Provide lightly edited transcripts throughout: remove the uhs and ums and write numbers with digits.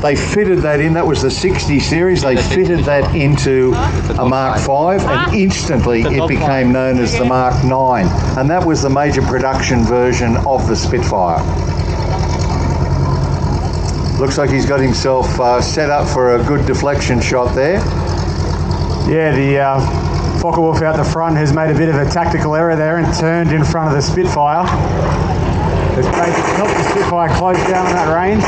They fitted that in. That was the 60 series. They fitted that into a Mark V, and instantly it became known as the Mark 9. And that was the major production version of the Spitfire. Looks like he's got himself set up for a good deflection shot there. Yeah, the Focke-Wulf out the front has made a bit of a tactical error there and turned in front of the Spitfire. It's helped the Spitfire close down on that range.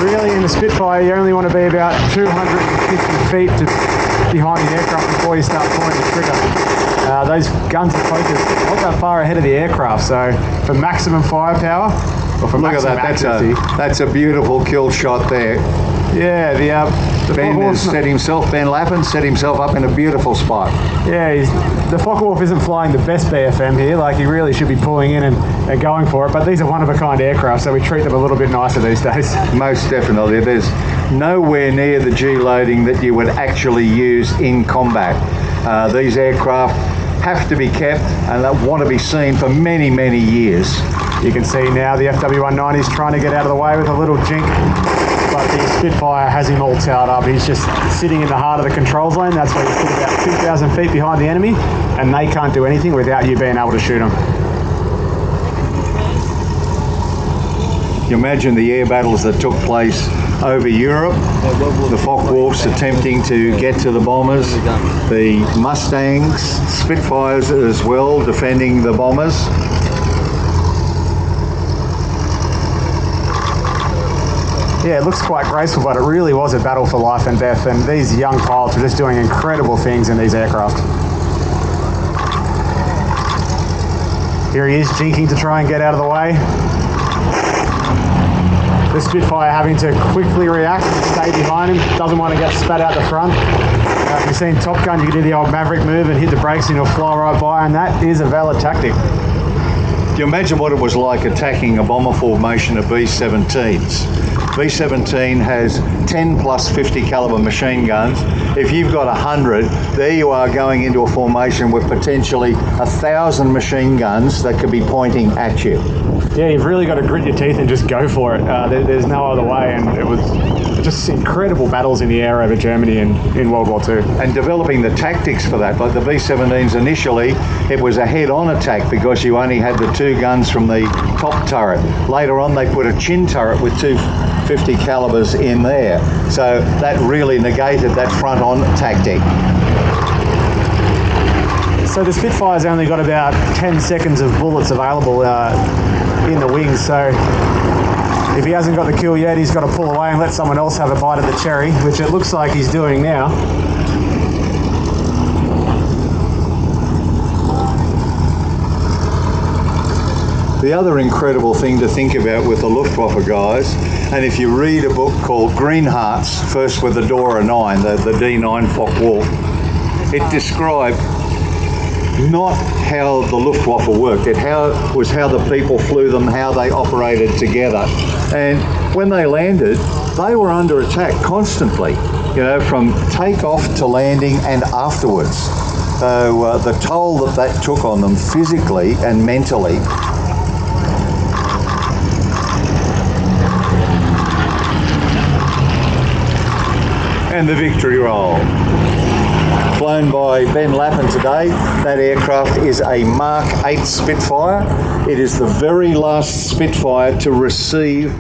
Really, in the Spitfire, you only want to be about 250 feet behind the aircraft before you start pulling the trigger. Those guns are focused not that far ahead of the aircraft, so for maximum firepower, or for look at that, accuracy, that's a beautiful kill shot there. Yeah, the Ben has set himself, Ben Lappin set himself up in a beautiful spot. Yeah, the Focke-Wulf isn't flying the best BFM here, like he really should be pulling in and going for it, but these are one-of-a-kind aircraft, so we treat them a little bit nicer these days. Most definitely. There's nowhere near the G-loading that you would actually use in combat. These aircraft have to be kept and they want to be seen for many, many years. You can see now the FW-190 is trying to get out of the way with a little jink, but the Spitfire has him all towed up. He's just sitting in the heart of the control zone. That's where you sit about 2,000 feet behind the enemy, and they can't do anything without you being able to shoot them. You imagine the air battles that took place over Europe, the Focke-Wulfs attempting to get to the bombers, the Mustangs, Spitfires as well, defending the bombers. Yeah, it looks quite graceful, but it really was a battle for life and death, and these young pilots are just doing incredible things in these aircraft. Here he is, jinking to try and get out of the way. The Spitfire having to quickly react and stay behind him, doesn't want to get spat out the front. If you've seen Top Gun, you can do the old Maverick move and hit the brakes and he'll fly right by, and that is a valid tactic. Do you imagine what it was like attacking a bomber formation of B-17s? B-17 has 10 plus 50 caliber machine guns. If you've got 100, there you are going into a formation with potentially 1,000 machine guns that could be pointing at you. Yeah, you've really got to grit your teeth and just go for it. There's no other way, and it was just incredible battles in the air over Germany in World War II. And developing the tactics for that, like the B-17s initially, it was a head-on attack because you only had the two guns from the top turret. Later on, they put a chin turret with two 50 calibers in there. So that really negated that front-on tactic. So the Spitfire's only got about 10 seconds of bullets available in the wings, so if he hasn't got the kill yet, he's got to pull away and let someone else have a bite of the cherry, which it looks like he's doing now. The other incredible thing to think about with the Luftwaffe guys, and if you read a book called Green Hearts, first with the Dora 9, the D9 Focke-Wulf, it described not how the Luftwaffe worked, it was how the people flew them, how they operated together. And when they landed, they were under attack constantly, you know, from takeoff to landing and afterwards. So the toll that took on them physically and mentally. And the victory roll. Flown by Ben Lappin today. That aircraft is a Mark 8 Spitfire. It is the very last Spitfire to receive